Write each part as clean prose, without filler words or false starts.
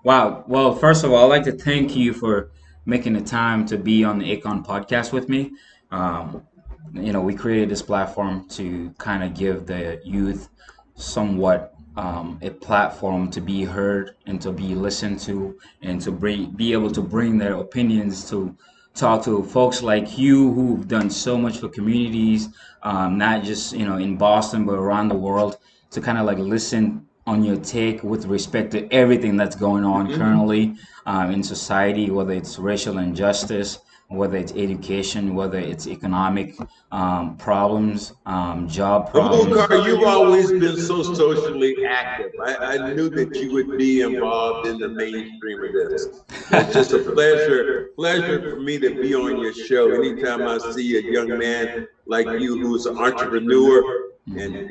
Wow. Well, first of all, I'd like to thank you for making the time to be on the Acon podcast with me. Um, we created this platform to kind of give the youth somewhat a platform to be heard and to be listened to and to be able to bring their opinions to talk to folks like you who've done so much for communities, not just in Boston but around the world, to kind of like listen on your take with respect to everything that's going on Mhm. currently in society, whether it's racial injustice, whether it's education, whether it's economic problems, job problems. Amulkar, you've always been so socially active. I knew that you would be involved in the mainstream of this. It's just a pleasure for me to be on your show. Anytime I see a young man like you who's an entrepreneur and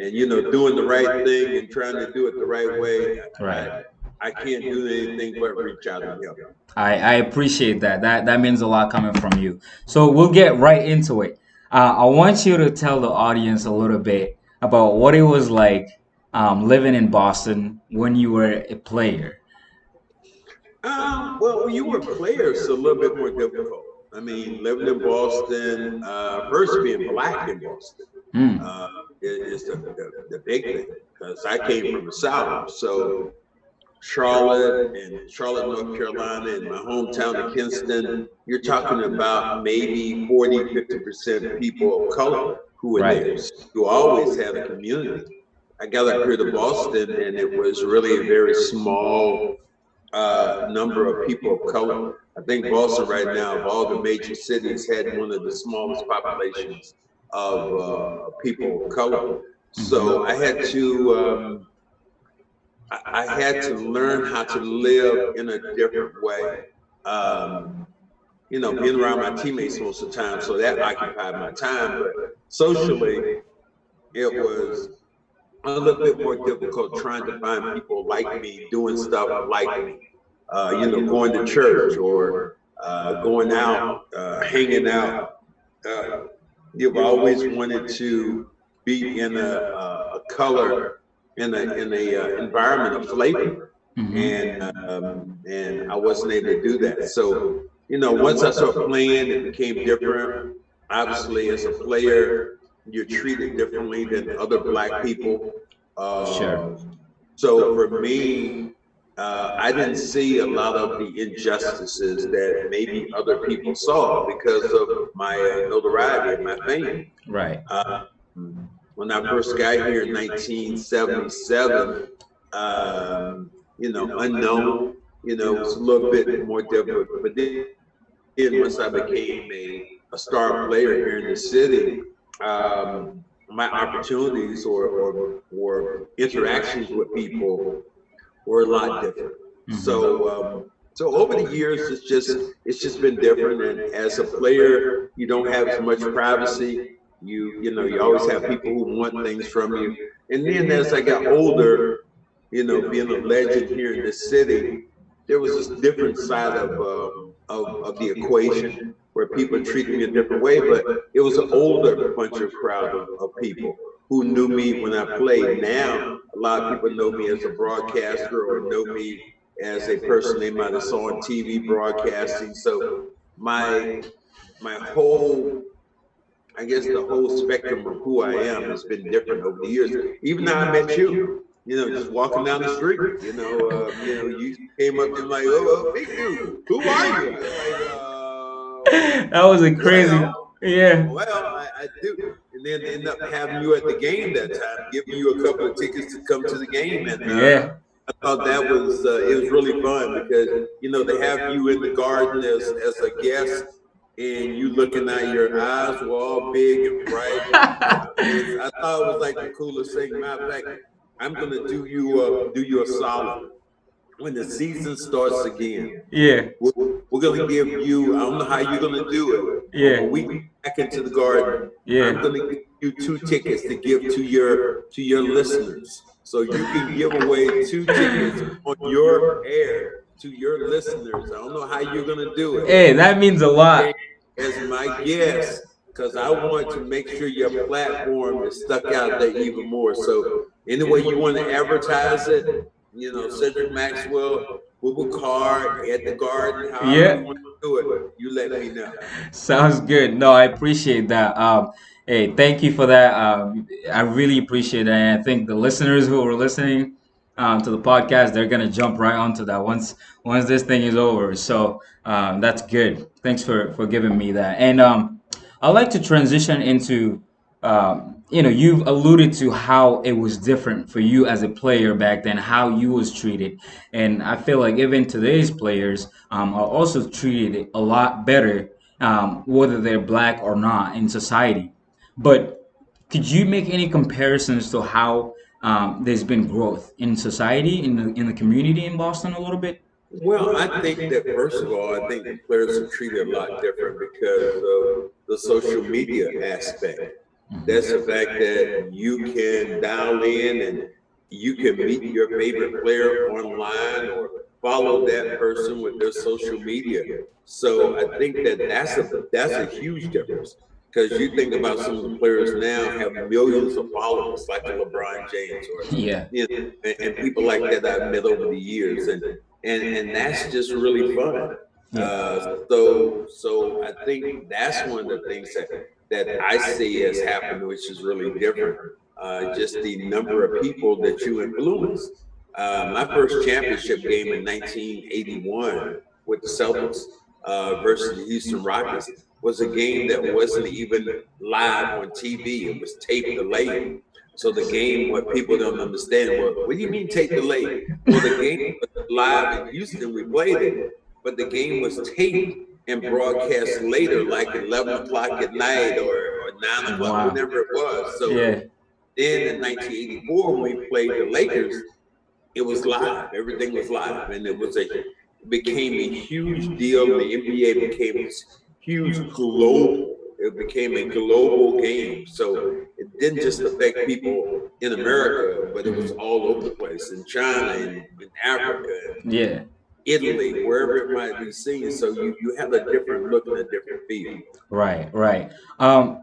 doing the right thing and trying to do it the right way, I Right. I can't do anything but reach out and help. I appreciate that. That means a lot coming from you. So we'll get right into it. I want you to tell the audience a little bit about what it was like living in Boston when you were a player. Well, when you were a player, it's a little bit more difficult. I mean, living in Boston, first being black in Boston, Hmm. uh, is the big thing because I came from the South. So Charlotte, North Carolina, and my hometown of Kinston, you're talking about maybe 40, 50% people of color who were Right. there. So you always had a community. I got up here to Boston, and it was really a very small number of people of color. I think Boston right now, of all the major cities, had one of the smallest populations of people of color. So I had to learn how to live in a different way. Um, Being around my teammates most of the time, so that occupied my time. But socially, it was a little bit more difficult trying to find people like me doing stuff like me. Going to church or going out, hanging out. Uh, you've always wanted to be in a color in a environment of flavor, and I wasn't able to do that. So once I started playing, it became different. Obviously, as a player, you're treated differently than other black people. Sure. So for me, I didn't see a lot of the injustices that maybe other people saw because of my notoriety and my fame. Right. Uh, when I first got here in 1977, unknown, it was a little bit more difficult. But then once I became a star player here in the city, um, my opportunities or interactions with people were a lot different. So over the years, it's just been different. And as a player, you don't have as much privacy. You always have people who want things from you. And then as I got older, being a legend here in this city, there was this different side of the equation where people treated me a different way. But it was an older bunch of crowd of people who knew me when I played. Now, a lot of people know me as a broadcaster or know me as a person they might have saw on TV broadcasting. So my my whole, I guess, the whole spectrum of who I am has been different over the years. Even now I met you, just walking down the street, you came up and like, oh, big dude, who are you? I was like, That was a crazy. well, Yeah. I do. And then end up having you at the game that time, giving you a couple of tickets to come to the game. And Yeah. I thought that was, it was really fun because, they have you in the garden as a guest and you looking at your eyes were all big and bright. I thought it was like the coolest thing. Matter of fact, I'm going to do you a solid when the season starts again. Yeah. We're, we're going to give you, I don't know how you're going to do it, but Yeah. when we get back into the garden, I'm Yeah. going to give you 2 tickets to give to your listeners. So you can give away 2 tickets on your air to your listeners. I don't know how you're going to do it. Hey, that means a lot. As my guest, because I want to make sure your platform is stuck out there even more. So any way you want to advertise it, Cedric Maxwell move a card at the garden, however you Yeah. want to do it, you let me know. Sounds good. No, I appreciate that. Hey, thank you for that. I really appreciate that. And I think the listeners who are listening to the podcast, they're gonna jump right onto that once this thing is over. So that's good. Thanks for giving me that. And I'd like to transition into you've alluded to how it was different for you as a player back then, how you was treated, and I feel like even today's players are also treated a lot better, whether they're black or not in society. But could you make any comparisons to how there's been growth in society, in the community in Boston a little bit? Well, I think that first of all, I think the players are treated a lot different because of the social media aspect. That's the fact that you can dial in and you can meet your favorite player online or follow that person with their social media. So I think that that's a huge difference because you think about some of the players now have millions of followers, like a LeBron James or Yeah. you know, and people like that I've met over the years, and that's just really fun. Uh, Yeah. so I think that's one of the things that I see as happening, which is really different. Just the number of people that you influence. My first championship game in 1981 with the Celtics versus the Houston Rockets was a game that wasn't even live on TV. It was tape delayed. So the game, what people don't understand, well, what do you mean tape delayed? Well, the game was live in Houston. We played it, but the game was taped and broadcast later, like 11 o'clock at night or 9 o'clock, Wow. whenever it was. So Yeah. then in 1984, when we played the Lakers, it was live. Everything was live, and it became a huge deal. And the NBA became this huge global. It became a global game. So it didn't just affect people in America, but it was all over the place in China and in Africa and Yeah. Italy, wherever it might be seen. So you have a different look and a different feel. Right, right.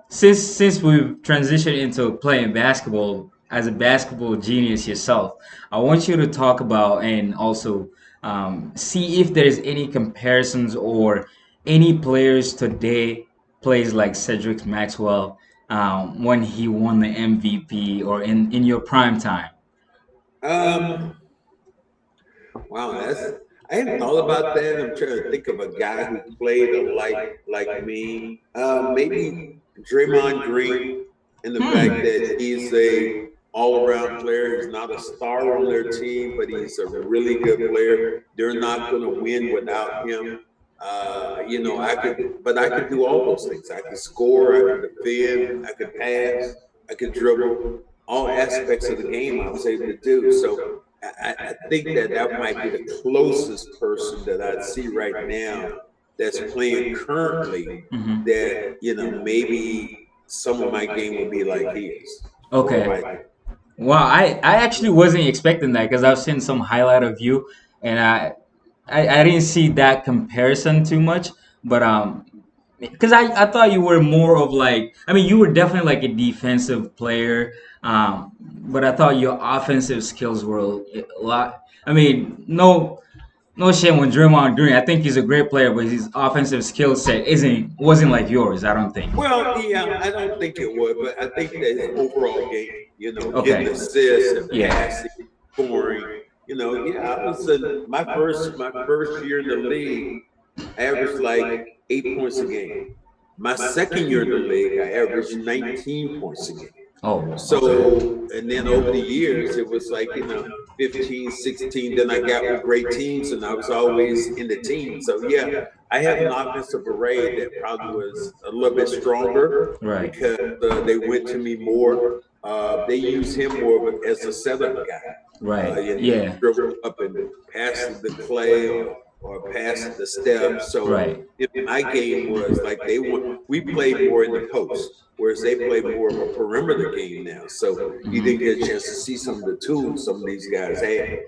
Since we've transitioned into playing basketball, as a basketball genius yourself, I want you to talk about and also see if there's any comparisons or any players today plays like Cedric Maxwell when he won the MVP or in your prime time. Um, wow, that's I hadn't thought about that. I'm trying to think of a guy who played like me. Maybe Draymond Green, in the fact that he's a all around player. He's not a star on their team, but he's a really good player. They're not going to win without him. I could do all those things. I could score, I could defend, I could pass, I could dribble. All aspects of the game I was able to do. So I think that that might be the closest person that I'd see right now that's playing currently Mhm. that, maybe some of my game would be like his or Okay. my. Wow, I actually wasn't expecting that because I've seen some highlight of you, and I didn't see that comparison too much. But because I thought you were more of like, I mean, you were definitely like a defensive player, but I thought your offensive skills were a lot. I mean, no shame on Draymond Green. I think he's a great player, but his offensive skill set wasn't like yours. I don't think. Well, yeah, I don't think it would, but I think that his overall game, getting Okay. assists and Yeah. passing, scoring, yeah, I was in my first year in the league, I averaged like 8 points a game. My second year in the league, I averaged 19 points a game. Oh, So, okay. and then over the years, it was like, 15, 16. Then I got with great teams and I was always in the team. So, yeah, I had an offensive array that probably was a little bit stronger Right. because they went to me more. They use him more as a setup guy. Right. Yeah. Dribble up and pass it to Clay or pass it to Steph. So Right. my game was like we played more in the post, whereas they play more of a perimeter game now. So you didn't get a chance to see some of the tools some of these guys had.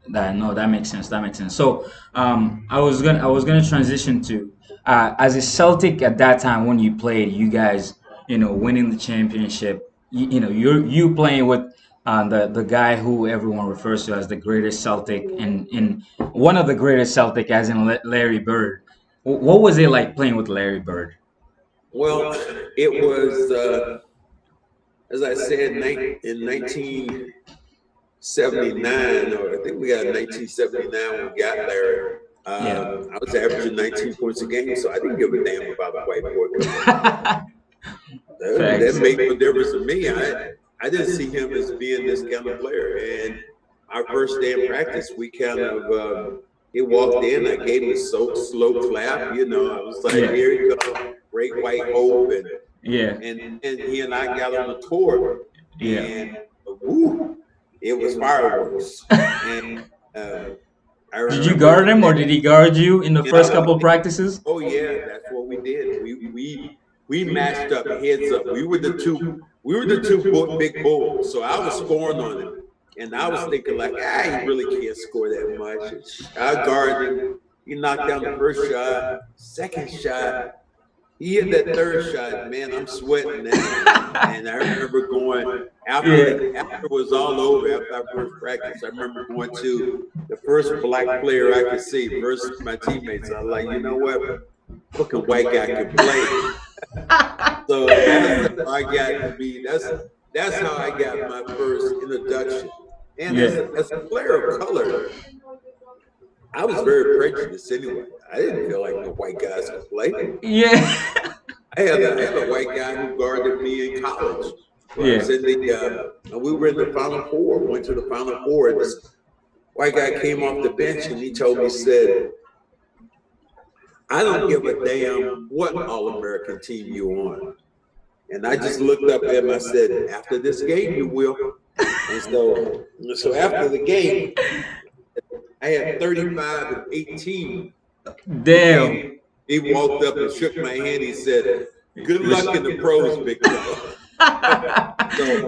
That no, that makes sense. That makes sense. So, I was gonna transition to as a Celtic at that time when you played, you guys, winning the championship. You playing with the guy who everyone refers to as the greatest Celtic, in one of the greatest Celtic, as in Larry Bird. What was it like playing with Larry Bird? Well, it was, as I said, in 1979, or I think we got 1979 when we got Larry. I was averaging 19 points a game, so I didn't give a damn about the white boy coming in. That Facts. made no difference to me. I didn't see him as being this kind of player. And our first day in practice, we kind of he walked in. I gave him a slow clap. You know, I was like, "Here he comes, great white hope," and he and I got on the court, and woo, it was fireworks. And I Did you remember guard him, or did he guard you in the first couple of practices? Oh yeah, that's what we did. We matched up heads up. We were the two big bulls. So I was scoring on him, and I was thinking like, he really can't score that much. I guarded him. He knocked down the first shot, second shot. He hit that third shot, man. I'm sweating now. And I remember going after it was all over, after our first practice. I remember going to the first black player I could see versus my teammates. I was like, you know what? Fucking white guy can play. So that's how I got to be. That's how I got my first introduction. And as a player of color, I was very prejudiced anyway. I didn't feel like no white guys could play. I had a white guy who guarded me in college. I was in we were in the Final Four, went to the Final Four, and this white guy came off the bench and he told me, said, "I don't give a damn what All-American team you're on." And I just looked up at him, I said, "After this game, you will." And so after the game, I had 35 and 18. Damn. He walked up and shook my hand. He said, "Good luck in the pros, big fella."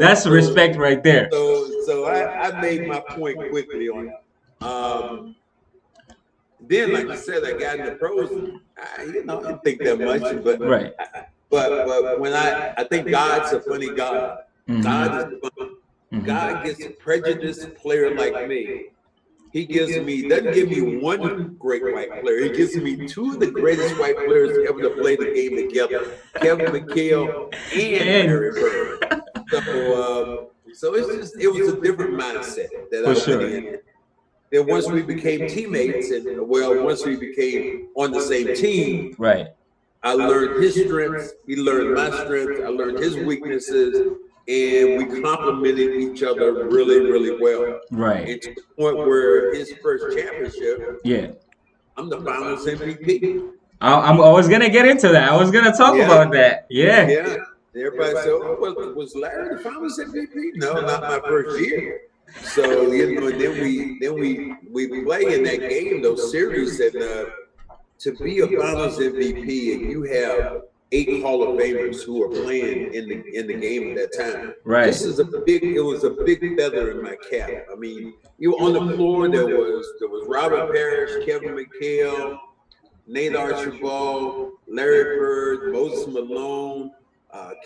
That's respect right there. So I made my point quickly on it. Then, like I said, I got in the pros. I didn't think that much, but when I think God's a funny God. God is funny. God gets a prejudiced player like me. He doesn't give me one great white player. He gives me two of the greatest white players ever to play the game together, Kevin McHale and Larry Bird. So it was a different mindset that I went in. Then once we became teammates, once we became on the same team, I learned his strengths. He learned my strengths. I learned his weaknesses. And we complemented each other really, really well. And to the point where his first championship, I'm the Finals MVP. I was gonna get into that. I was gonna talk about that. Yeah. Everybody said, "Oh, was Larry the Finals MVP?" No, not my first year. So and then we play in that game, those series, and to be a Finals MVP, and you have 8 Hall of Famers who are playing in the game at that time. This is it was a big feather in my cap. I mean, you were on the floor, there was Robert Parrish, Kevin McHale, Nate Archibald, Larry Bird, Moses Malone,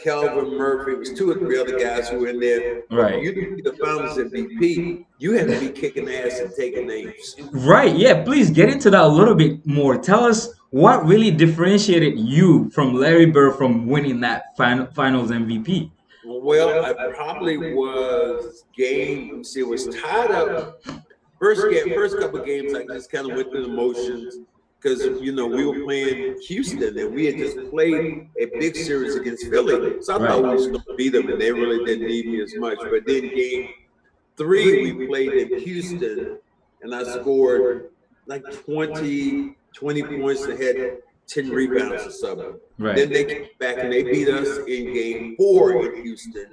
Calvin Murphy. It was 2 or 3 other guys who were in there. You to be the Finals MVP, you had to be kicking ass and taking names. Please get into that a little bit more. Tell us what really differentiated you from Larry Bird from winning that Finals MVP. Well, I probably was it was tied up. First couple of games, I just kind of went through the motions because we were playing Houston and we had just played a big series against Philly, so I thought we was going to beat them, and they really didn't need me as much. But then game 3, we played in Houston, and I scored like 20 points and had 10 rebounds or something. Then they came back and they beat us in game 4 in Houston,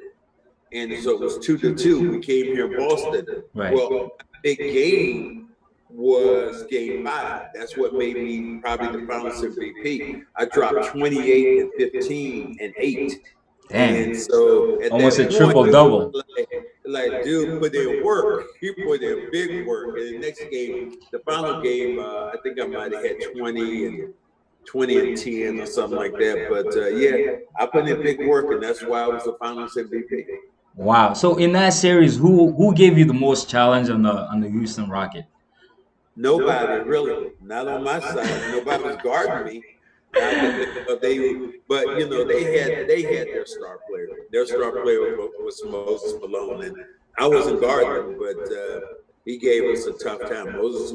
and so it was 2-2. We came here in Boston. Well, big game was game 5. That's what made me probably the Finals MVP. I dropped 28 and 15 and 8. And so at almost that a triple double. Like, dude put in work. He put in big work. And the next game, the final game, I think I might have had 20 and 10 or something like that. But I put in big work, and that's why I was the Finals MVP. Wow. So in that series, who gave you the most challenge on the Houston Rocket? Nobody really, not on my side. Nobody was guarding me that I could think of. But they had their star player. Their star player was Moses Malone, and I wasn't guarding him, but he gave us a tough time. Moses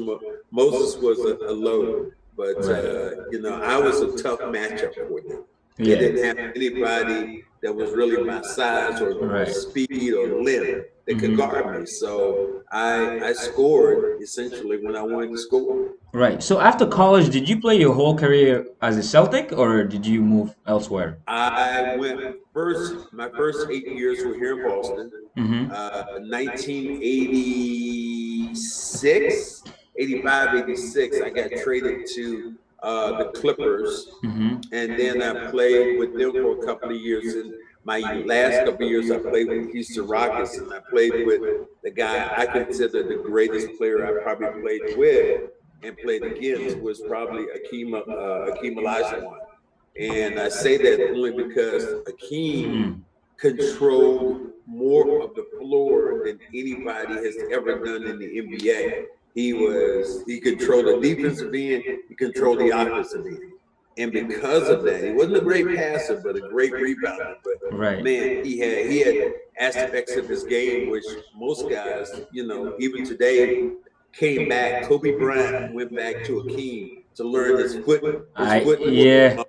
was a load, but I was a tough matchup for them. They Yeah. didn't have anybody that was really my size or Right. speed or length that could guard me. Mhm. So I scored essentially when I wanted to score. Right. So after college, did you play your whole career as a Celtic, or did you move elsewhere? I went first. My first 8 years were here in Boston. Mm-hmm. 1986, 85, 86. I got traded to the Clippers, Mm-hmm. and then I played with them for a couple of years. And my last couple of years, I played with the Houston Rockets, and I played with the guy I consider the greatest player I probably played with and played against was probably Akeem Olajuwon. And I say that only because Akeem controlled more of the floor than anybody has ever done in the NBA. He controlled the defensive end, he controlled the offensive end. And because of that, he wasn't a great passer, but a great rebounder. But Right. man, he had aspects of his game which most guys, even today, came back. Kobe Bryant went back to Akeem to learn his I footwork. yeah.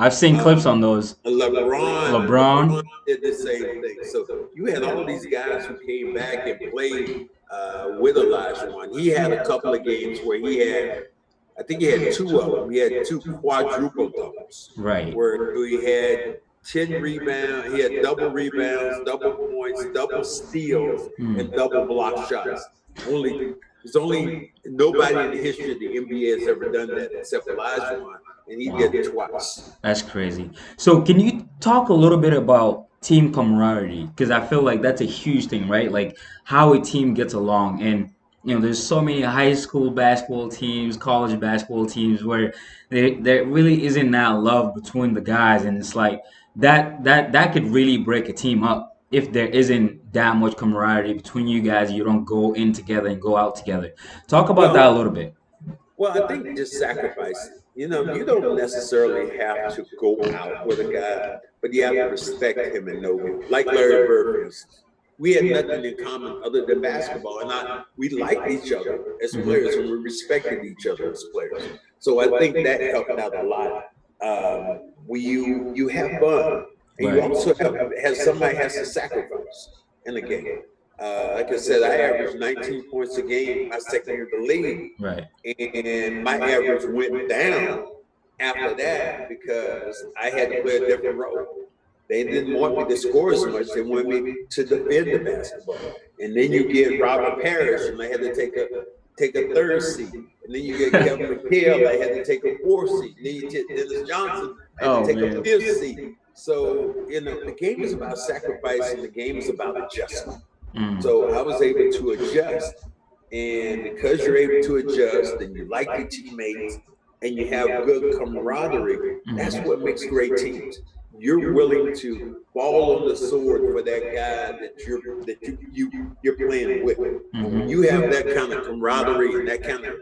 I've seen Uh, clips on those. LeBron LeBron. did the same thing. So you had all these guys who came back and played with Olajuwon. He had a couple of games where I think he had two of them. He had two quadruple doubles Right. where he had 10 rebounds. He had double rebounds, double points, double steals, and double block shots. There's only nobody in the history of the NBA has ever done that except Olajuwon, and he did it twice. That's crazy. So, can you talk a little bit about team camaraderie? Because I feel like that's a huge thing, right? Like how a team gets along. And, there's so many high school basketball teams, college basketball teams where there really isn't that love between the guys. And it's like that could really break a team up if there isn't that much camaraderie between you guys. You don't go in together and go out together. Talk about that a Well, little bit. Well, I think just sacrificing. You don't necessarily have to go out with a guy, but you have to respect him and know him. Like Larry Bird, for instance. We had nothing in common other than basketball, and we liked each other as players, and we respected each other as players. So I think that helped out a lot. When you have fun, and you also have somebody has to sacrifice in the game. Like I said, I averaged 19 points a game my second year in the league, Right. and my average went down after that because I had to play a different role. They didn't want me to score as much; they wanted me to defend the basketball. And then you get Robert Parrish, and I had to take a third seat. And then you get Kevin McHale, I had to take a fourth seat. And then you get Dennis Johnson, I had to Oh take a man. fifth seat. So the game is about sacrifice, and the game is about adjustment. So I was able to adjust. And because you're able to adjust and you like your teammates and you have good camaraderie, that's what makes great teams. You're willing to fall on the sword for that guy you're playing with. And when you have that kind of camaraderie and that kind of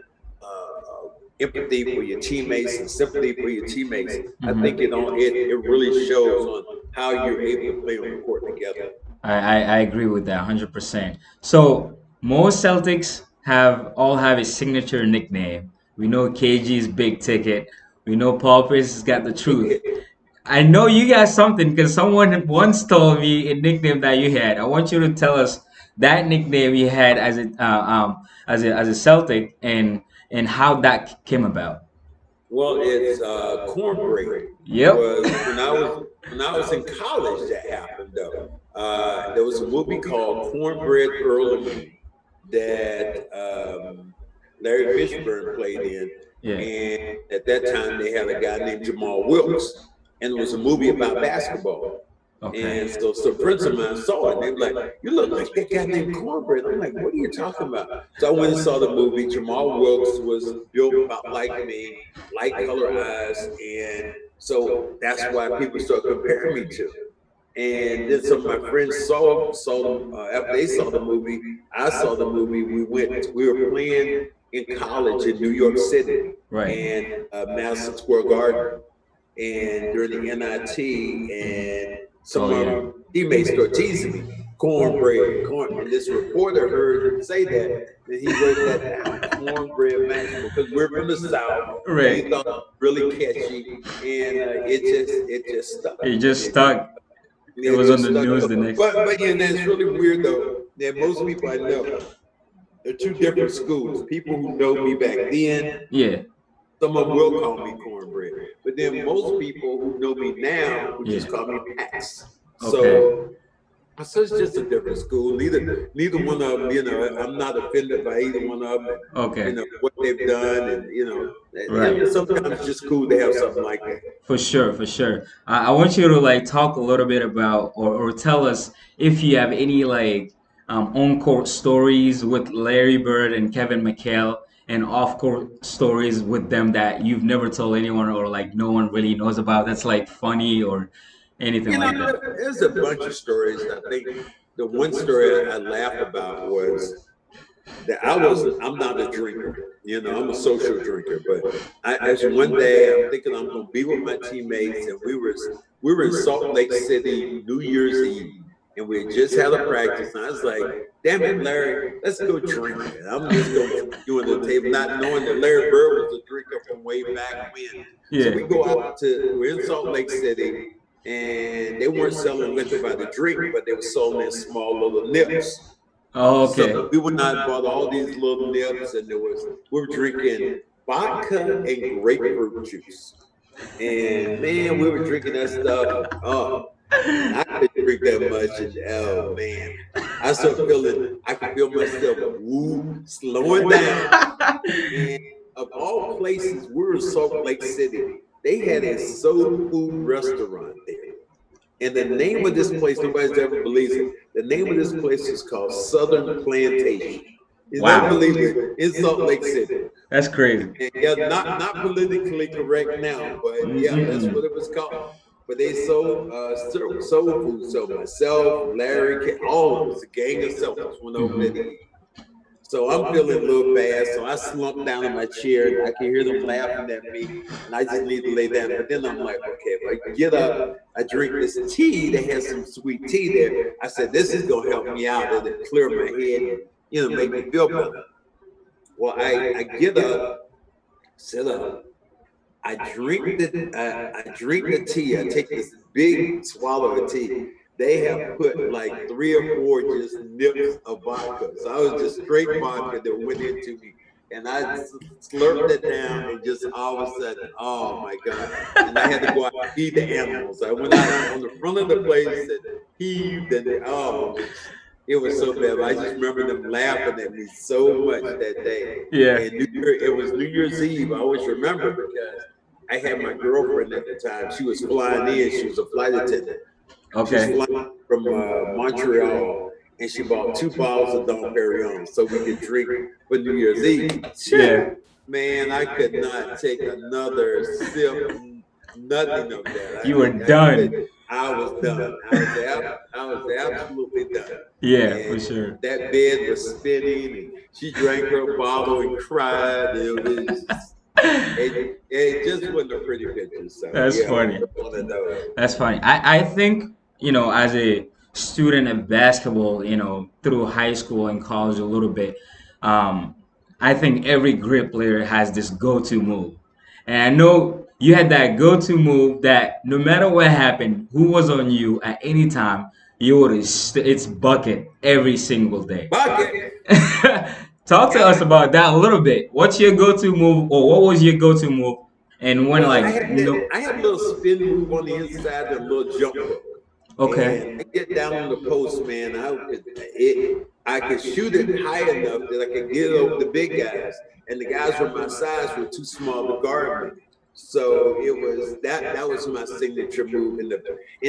empathy for your teammates and sympathy for your teammates, I think it really shows on how you're able to play on the court together. I agree with that 100%. So most Celtics have a signature nickname. We know KG's big ticket. We know Paul Pierce has got the truth. I know you got something because someone once told me a nickname that you had. I want you to tell us that nickname you had as a Celtic and how that came about. Well, it's Cornbread. Yep. Was when I was in college that happened though. There was a movie called Cornbread Earl and Me that Larry Fishburne played in, Yeah. and at that time they had a guy named Jamal Wilkes, and it was a movie about basketball. And Okay. so some friends of mine saw it, and they were like, "You look like that guy named Cornbread." I'm like, "What are you talking about?" So I went and saw the movie. Jamal Wilkes was built about like me, light color eyes, and so that's why people start comparing me to. And then some of my friends saw them after they saw the movie. I saw the movie. We were playing in college in New York City Right. and Madison Square Garden, and during the NIT, and some Oh of yeah. my teammates started teasing me, cornbread, corn. And this reporter heard him say that, and he wrote that down, cornbread Maxwell, because we're from the South, and he Right. thought it was really catchy, and it just stuck. It just stuck. It It was on just the stuck. news the next. But yeah, that's really weird though. That most people I know, they're two different schools. People who know me back then, Yeah. some of them will call me cornbread, but then most people who know me now would Yeah. just call me Max. Okay. So it's just a different school. Neither one of them, I'm not offended by either one of them, and Okay. what they've done, and Right. sometimes it's just cool to have something like that. For sure, for sure. I want you to like talk a little bit about or tell us if you have any like on-court stories with Larry Bird and Kevin McHale and off-court stories with them that you've never told anyone or like no one really knows about that's like funny or anything like that. There's a bunch of stories. I think the one story I laugh about was that I'm not a drinker. I'm a social drinker. But as one day I'm thinking I'm gonna be with my teammates, and we were in Salt Lake City New Year's Eve, and we had just had a practice, and I was like, damn it, Larry, let's go drink. And I'm just gonna drink you on the table, not knowing that Larry Bird was a drinker from way back when. So Yeah. we're in Salt Lake City, and they weren't selling liquor by the drink, but they were selling in small little nips. Oh, So okay. we went out and bought all these little nips, and we were drinking vodka and grapefruit juice. And man, we were drinking that stuff. Oh, and I couldn't drink that much. And oh man, I could feel myself slowing down. And of all places, we were in Salt Lake City. They had a soul food restaurant there. And the name of this place, nobody's ever believes it. The name of this place is called Southern Plantation. Is that Wow. believe it? In Salt Lake City. That's crazy. And yeah, not politically correct now, but yeah, that's what it was called. But they sold soul food. So myself, Larry, all of us, a gang of Celtics went over there to eat. So I'm feeling a little bad. So I slumped down in my chair, and I can hear them laughing at me, and I just need to lay down. But then I'm like, okay, if I get up, I drink this tea. They had some sweet tea there. I said, this is gonna help me out. It'll clear my head, and make me feel better. Well, I get up, sit up. I drink the tea. I take this big swallow of tea. They have put like 3 or 4 just nips of vodka. So I was just straight vodka that went into me. And I slurped it down, and just all of a sudden, oh my God. And I had to go out and feed the animals. I went out on the front of the place and heaved, and it was so bad. I just remember them laughing at me so much that day. Yeah. And it was New Year's Eve. I always remember because I had my girlfriend at the time. She was flying in. She was a flight attendant. She was Okay. flying from Montreal, and she bought 2 bottles of Dom Perignon so we could drink for New Year's Eve. Yeah. Man, I could not take another sip, nothing of that. You were done. I was done. I was absolutely done. Yeah, And for sure. that bed was spinning, and she drank her bottle and cried. It just wasn't a pretty picture. So That's yeah, funny. one of those. That's funny. I think, as a student of basketball, through high school and college a little bit, I think every great player has this go-to move. And I know you had that go-to move that no matter what happened, who was on you at any time, you would it's bucket every single day. Bucket. Talk to us about that a little bit. What's your go-to move, or what was your go-to move? And when Well, like no, I had a little spin move on the inside and a little jump hook. okay, And I get down on the post, man. I could shoot it high enough that I could get over the big guys, and the guys from my size were too small to guard me. So it was that was my signature move in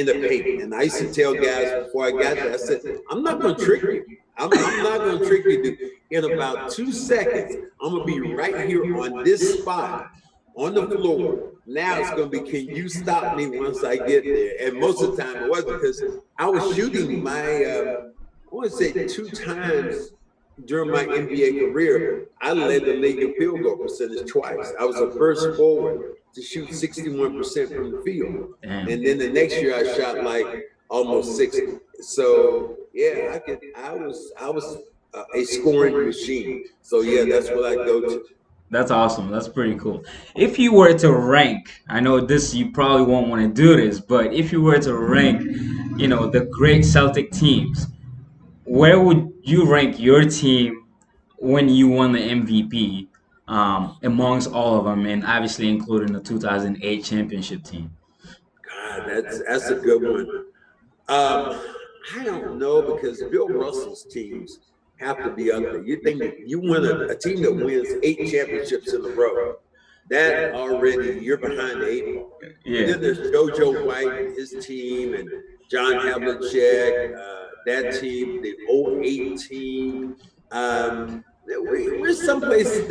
the paint. And I used to tell guys before I got there, I said, I'm not gonna trick you. I'm not gonna trick you, dude. In about 2 seconds, I'm gonna be right here on this spot on the floor. Now it's going to be, can you stop me once I get there? And most of the time it wasn't, because I was shooting I want to say 2 times during my NBA career. I led the league in field goal percentage twice. I was the first forward to shoot 61% from the field. Damn. And then the next year I shot like almost 60. So yeah, I was a scoring machine. So yeah, that's what I go to. That's awesome. That's pretty cool. If you were to rank, I know this you probably won't want to do this, but if you were to rank, the great Celtic teams, where would you rank your team when you won the MVP amongst all of them, and obviously including the 2008 championship team? God, that's a good one. I don't know, because Bill Russell's teams have to be up there. You think that you win a team that wins 8 championships in a row, that already you're behind the 8 ball. And Yeah. then there's JoJo White and his team, and John Havlicek, that team, the '08 team. We're someplace.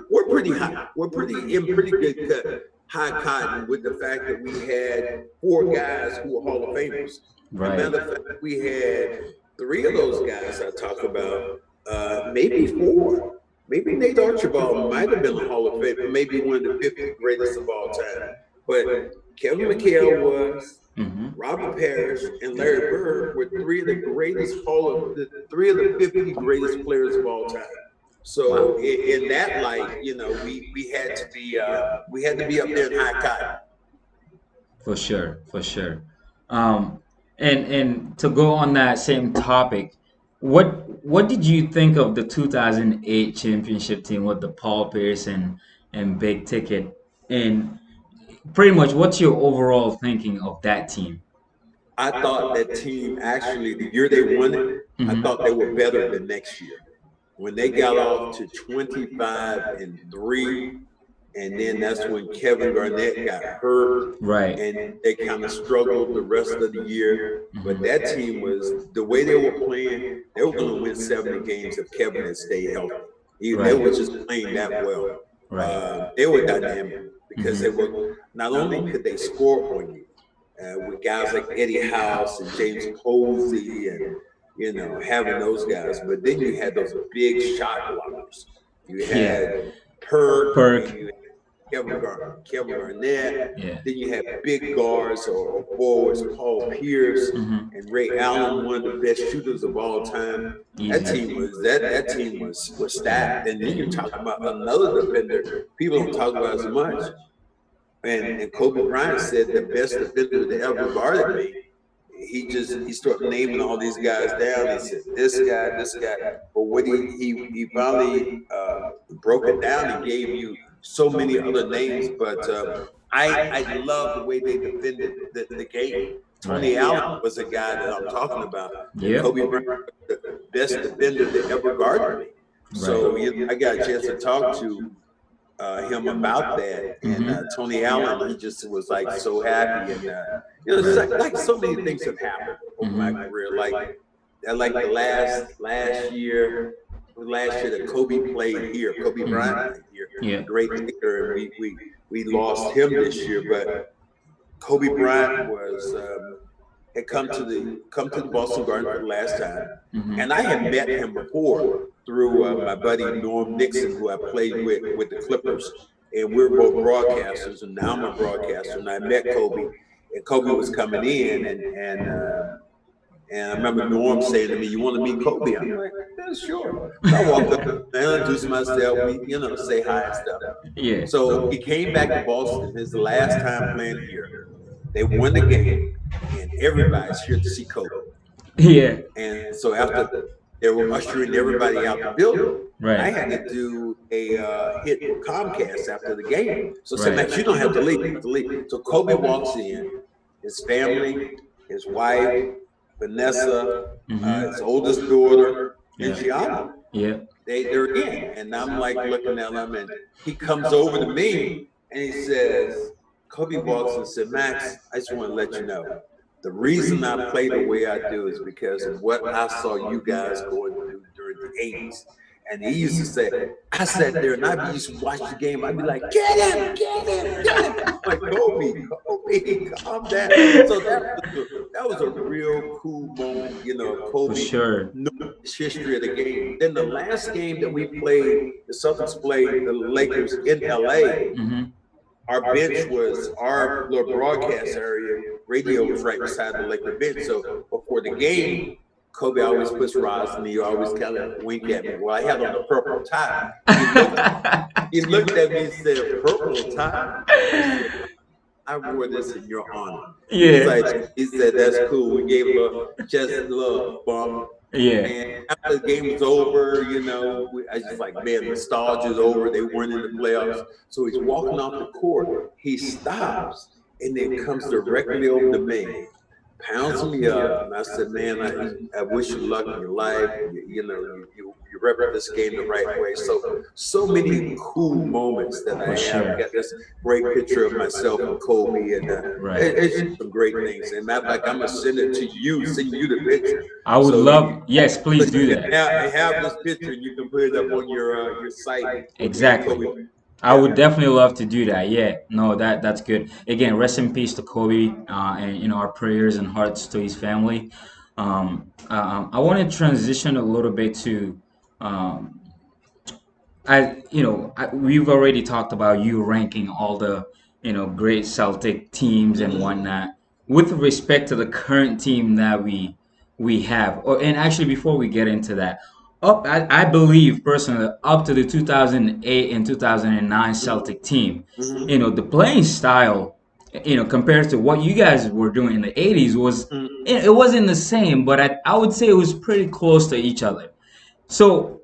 We're pretty high. We're pretty in pretty good high cotton, with the fact that we had 4 guys who were Hall of Famers. Right. As a matter of fact, we had 3 of those guys I talk about, maybe 4. Maybe Nate Archibald might have been a Hall of Famer, maybe one of the 50 greatest of all time. But Kevin McHale was, Robert Parrish, and Larry Bird were 3 of the greatest 3 of the 50 greatest players of all time. So in that light, we had to be up there in high cotton. For sure, for sure. And to go on that same topic, what did you think of the 2008 championship team with the Paul Pierce and Big Ticket? And pretty much, what's your overall thinking of that team? I thought that team, actually, the year they won it, I thought they were better the next year. When they got off to 25-3, and then that's when Kevin Garnett got hurt, Right. and they kind of struggled the rest of the year. But that team was, the way they were playing, they were going to win 70 games if Kevin had stayed healthy. They were just playing that well. Right. They were dynamic, because they were, not only could they score on you, with guys like Eddie House and James Posey, and having those guys, but then you had those big shot blockers. You had Perk. You had Kevin Garnett. Yeah. Then you had big guards or forwards, Paul Pierce and Ray Allen, one of the best shooters of all time. That team was stacked. And then you're talking about another defender people don't talk about as much. And Kobe Bryant said the best defender that ever guarded me. He started naming all these guys down. He said this guy. But when he finally broke it down and gave you so many other names. But I love the way they defended the game. Tony Allen was a guy that I'm talking about. Yeah. Kobe Bryant was the best defender that ever guarded me. So I got a chance to talk to him about that, and Tony Allen, he just was like so happy, and it's like so many things have happened over my career, like the last year that Kobe played here, Kobe Bryant played here, great kicker, and we lost him this year, but Kobe Bryant had come to the Boston Garden for the last time, and I had met him before through my buddy Norm Nixon, who I played with the Clippers, and we were both broadcasters, and now I'm a broadcaster, and I met Kobe, and Kobe was coming in, and I remember Norm saying to me, "You want to meet Kobe?" I'm like, "Yeah, sure." So I walked up, and introduced myself, say hi and stuff. Yeah. So he came back to Boston. This is the last time playing here. They won the game, and everybody's here to see Kobe. Yeah. And so after they were ushering everybody out the building, Right. I had to do a hit with Comcast after the game. So I said, "Max, you don't have to leave. You have to leave." So Kobe walks in, his family, his wife, Vanessa, his oldest daughter, and Gianna. Yeah. They're in, and I'm like looking at him, and he comes over to me and he says, Kobe walks and said, "Max, I just want to let you know, the reason I play the way I do is because of what I saw you guys going through during the 80s. And he used to say, I sat there and I used to watch the game. I'd be like, get him, get him, get him. I'm like, Kobe, calm down. So that was a real cool moment, For Kobe sure. knew his history of the game. Then the last game that we played, the Celtics played the Lakers in LA. Hmm. Our bench was our little broadcast area. Radio was right beside the Laker bench. So before the game, Kobe always puts Roz and he always kind of wink at me. Well, I had on a purple tie. He looked at me and said, "Purple tie?" I said, "I wore this in your honor." Yeah. He said, "That's cool." We gave him a little bump. Yeah. And after the game was over, I was just like, man, nostalgia's over. They weren't in the playoffs. So he's walking off the court. He stops and then comes directly over to me, pounds me up. And I said, man, I wish you luck in your life. You rep this game the right way. So many cool moments that I have. Sure. I got this great picture of myself and Kobe, and Right. it's just some great things. And matter of fact, I'm gonna send it to you, send you the picture. I would So love, yes, please do you that. have this picture, and you can put it up on your site. Exactly. Kobe. I would definitely love to do that. Yeah, no, that's good. Again, rest in peace to Kobe, and our prayers and hearts to his family. I want to transition a little bit to, um, we've already talked about you ranking all the, great Celtic teams and Mhm. whatnot. With respect to the current team that we have, and actually before we get into that, I believe personally up to the 2008 and 2009 Celtic team, Mhm. the playing style, compared to what you guys were doing in the 80s was Mhm. it wasn't the same, but I would say it was pretty close to each other. So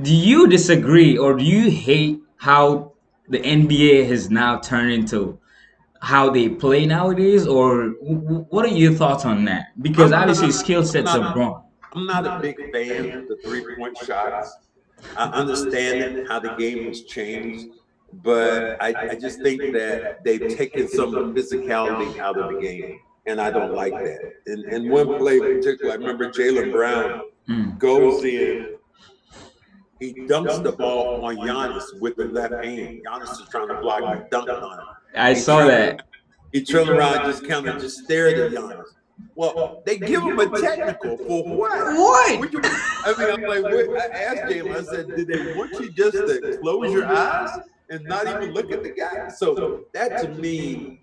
do you disagree or do you hate how the NBA has now turned into how they play nowadays, or what are your thoughts on that? Because I'm obviously not. skill I'm sets are not. wrong. I'm not a big fan of the 3-point shots. I understand it, how the game has changed, but I just think that they've taken some of the physicality out of the game, and I don't like that. And one play in particular, I remember Jaylen Brown Mm. goes in, he dunks the ball on Giannis with the left hand. Giannis is trying to block him, he dunked on him. I He saw turned, that. he turned around, just kind of just stared at Giannis. Well, they give him a technical for what? What? I mean, I'm like, what? I asked Jalen, I said, did they want you just to close your eyes and not even look at the guy? So that to me,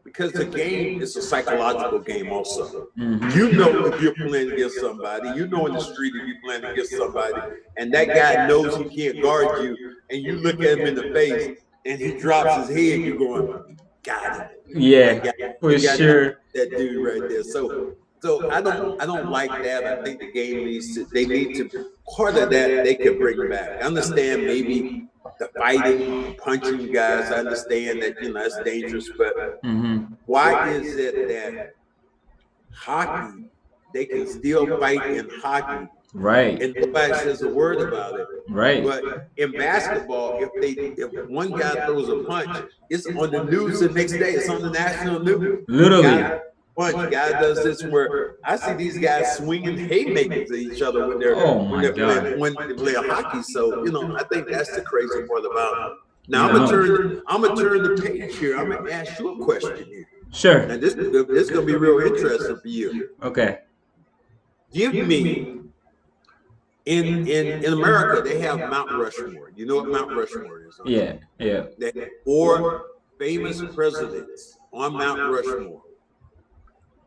because the game is a psychological game also. You Hmm. know if you're playing against somebody, you know in the street if you're playing against somebody, and that guy knows he can't guard you, and you look at him in the face and he drops his head, you're going, got him. I Yeah, got for sure. that dude right there. So I don't like that. I think the game they need to part of that they could bring back. I understand maybe the fighting and punching you guys. I understand that that's dangerous, but Hmm. why is it that hockey they can still fight in hockey Right. and nobody says a word about it? Right. But in basketball, if one guy throws a punch, it's on the news the next day. It's on the national news. Literally. Guy punch, guy does this where I see these guys swinging haymakers at each other when they're Oh my God. when they play hockey. So I think that's the crazy part about it. Now Yeah, no. I'm gonna turn the page here. I'm gonna ask you a question here. Sure. Now this is gonna be real interesting for you. Okay. Give me in America, they have Mount Rushmore. You know what Mount Rushmore is, don't Yeah. Yeah. you? They have 4 famous presidents on Mount Rushmore.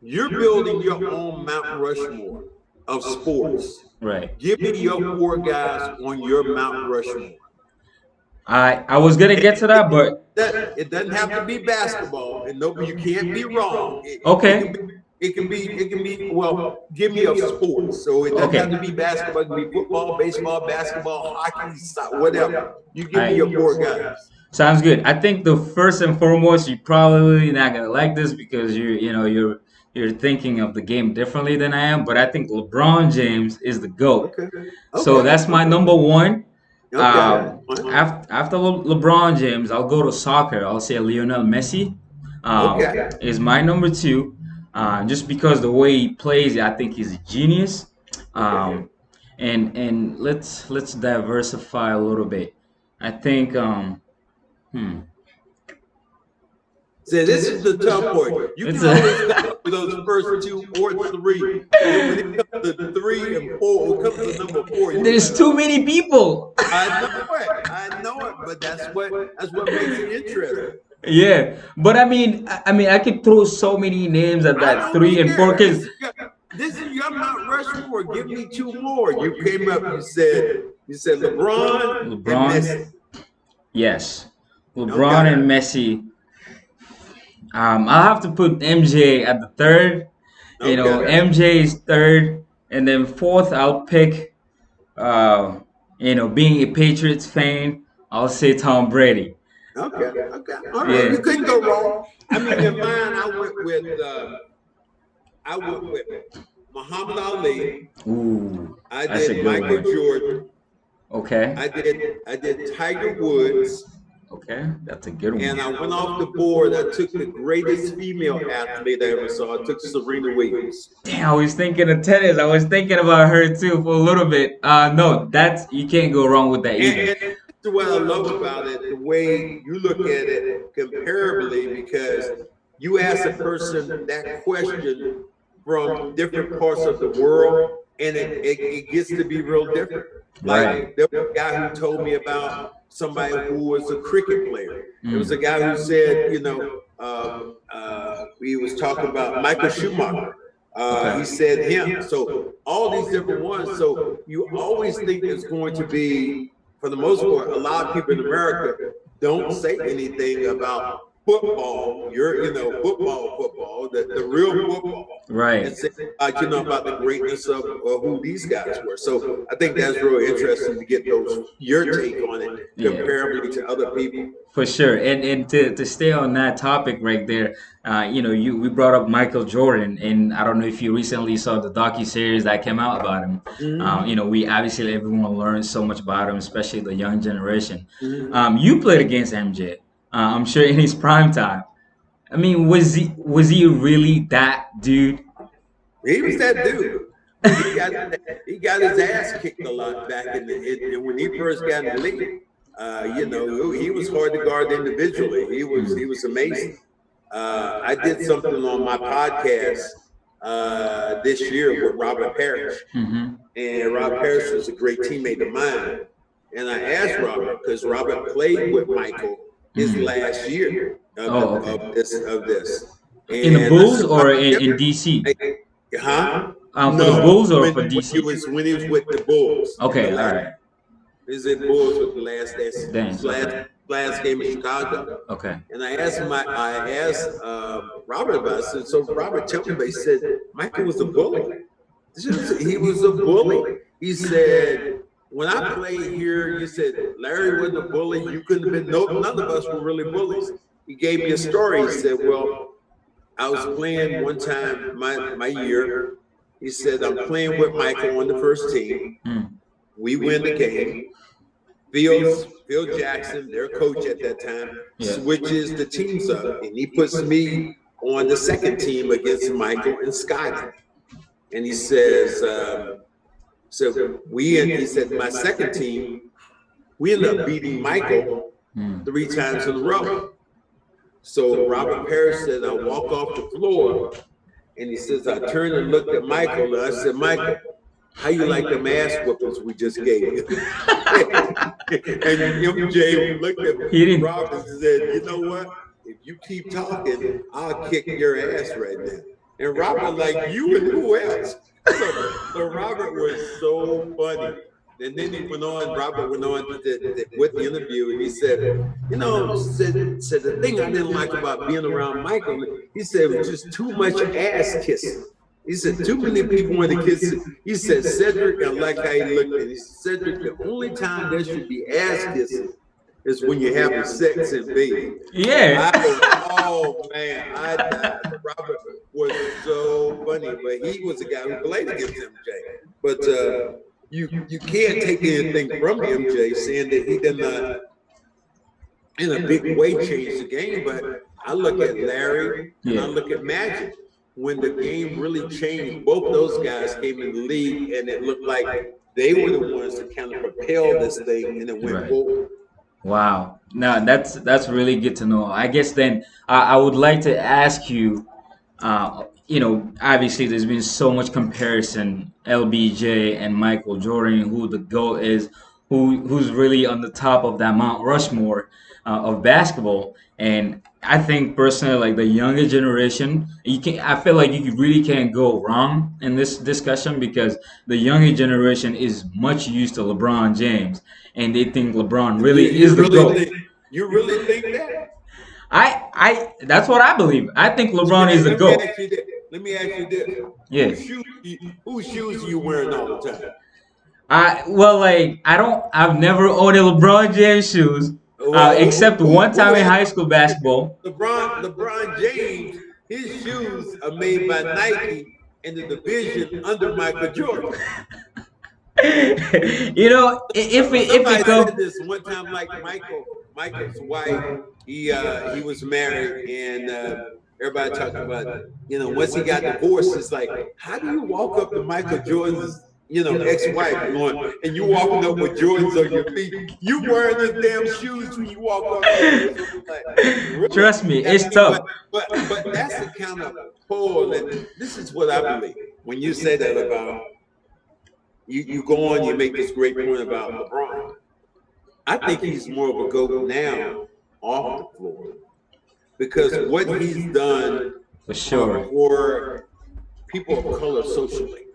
You're building your own Mount Rushmore of sports. Right. Give me your 4 guys on your Mount Rushmore. I was gonna get to that, but It doesn't have to be basketball, and no, you can't be wrong. okay. It can be. Well, give me a sport. So it doesn't have to be basketball. It can be football, baseball, basketball, hockey, whatever. You give me your 4 guys. Sounds good. I think the first and foremost, you're probably not gonna like this because you're thinking of the game differently than I am. But I think LeBron James is the GOAT. Okay. So Okay. that's my number one. Okay. After LeBron James, I'll go to soccer. I'll say Lionel Messi Okay. is my number two. Just because the way he plays, I think he's a genius. Okay. Um, and let's diversify a little bit. I think hmm. So this is the tough part. You It's can a always come up with those first two or three. Then when it comes to three and four, when it comes to number four, you be there's like, too many people. I know it. I know it, but that's what makes it interesting. Yeah, but I mean, I could throw so many names at I that don't three and four care. because This is your Mount Rushmore. Give me two more. You came up, you said LeBron and Messi. LeBron, yes, Okay. LeBron and Messi. I'll have to put MJ at the third. Okay. MJ is third, and then fourth, I'll pick. Uh, being a Patriots fan, I'll say Tom Brady. Okay. Okay. All right. Yeah. You couldn't go wrong. I mean, in mine, I went with Muhammad Ali. Ooh, I that's a did good Michael one. Jordan. Okay. I did Tiger Woods. Okay, that's a good And one. I went off the board. I took the greatest female athlete I ever saw. I took Serena Williams. Damn, I was thinking of tennis. I was thinking about her too for a little bit. No, that's you can't go wrong with that either. And this is what I love about it, the way you look at it comparably, because you ask a person that question from different parts of the world, and it gets to be real different. Right. Like, there was a guy who told me about somebody who was a cricket player. There was a Mm. guy who said, he was talking about Michael Schumacher. He Okay. said him. So all these different ones. So you always think it's going to be, for the most part, a lot of people in America don't say anything about football, football, the real football, Right. and say, about the greatness of who these guys were. So I think that's real interesting to get your take on it Yeah. comparably to other people. For sure, and to stay on that topic right there, we brought up Michael Jordan, and I don't know if you recently saw the docu series that came out about him. Mm-hmm. We obviously everyone learns so much about him, especially the young generation. Mm-hmm. You played against MJ. I'm sure in his prime time. I mean, was he really that dude? He was that dude, but he got his ass kicked a lot back when he first got in the league. He was hard to guard individually. He was amazing. I did something on my podcast this year with Robert Parrish, Hmm. and Robert Parrish was a great teammate of mine. And I asked Robert, because Robert played with Michael his last year Oh, okay. of this. In the And I Bulls said, or in DC? huh? For the No, Bulls or when for when he DC? was when he was with the Bulls in the Okay, all last. right. He was in Bulls with the last Thanks. Okay. last game in Chicago. Okay. And I asked Robert about it. I said, so Robert, tell me. He said Michael was a bully. He was a bully. He said, when I played here, you said Larry wasn't a bully. You couldn't have been. No, none of us were really bullies. He gave me a story. He said, well, I was playing one time my year. He said, I'm playing with Michael on the first team. Mm. We win the game. Phil Jackson, their coach at that time, Yeah. switches the teams up, and he puts me on the second team against Michael and Scotty. And he says, he said, my second team, we ended up beating Michael 3 times in a row. So Robert Parrish said, I walk off the floor, and he says, I turned and looked at Michael, and I said, Michael, how you like them ass whoopings we just gave you? And MJ looked at Robert and said, you know what? If you keep talking, I'll kick your ass right now. And Robert like, you and who else? So Robert was so funny. And then Robert went on with the interview, and he said, said the thing I didn't like about being around Michael, he said, it was just too much ass kissing. He said, too many people want to kiss him. He said, Cedric, I like how he looked at it. He said, Cedric, the only time there should be ass kissing is when you're having sex in bed. Yeah. Oh, man, I died. Robert was so funny, but he was a guy who played against MJ. But you can't take anything from MJ saying that he did not, in a big way, change the game. But I look at Larry and I look at Magic. When the game really changed, both those guys came in the league, and it looked like they were the ones that kind of propelled this thing and it went Right. forward. Wow. Now that's really good to know. I guess then I would like to ask you. Obviously there's been so much comparison, LBJ and Michael Jordan, who the GOAT is, who's really on the top of that Mount Rushmore of basketball. And I think personally, like the younger generation, I feel like you really can't go wrong in this discussion because the younger generation is much used to LeBron James, and they think LeBron You, really you is the really GOAT. think you really think that? That's what I believe. I think Let me LeBron is the let me GOAT. ask you this. Let me ask you this. Yeah. Whose shoes are you wearing all the time? I've never owned a LeBron James shoes, Well, except one who time in has high school basketball. LeBron James? His shoes are made by Nike in the division under Michael Jordan. If it Somebody come, said this one time, like Michael's wife, he was married, and everybody talked about, once he got divorced, it's like, how do you walk up to Michael Jordan's, ex-wife going, and you walking up with Jordans on your feet, you wearing his damn shoes when you walk up there? Like, really? trust me, I it's mean, tough. but that's the kind of pull, and this is what I believe when you say that about. You go on, you make this great point about LeBron. I think he's more of a GOAT now off the floor because what he's done For sure, for people of color socially.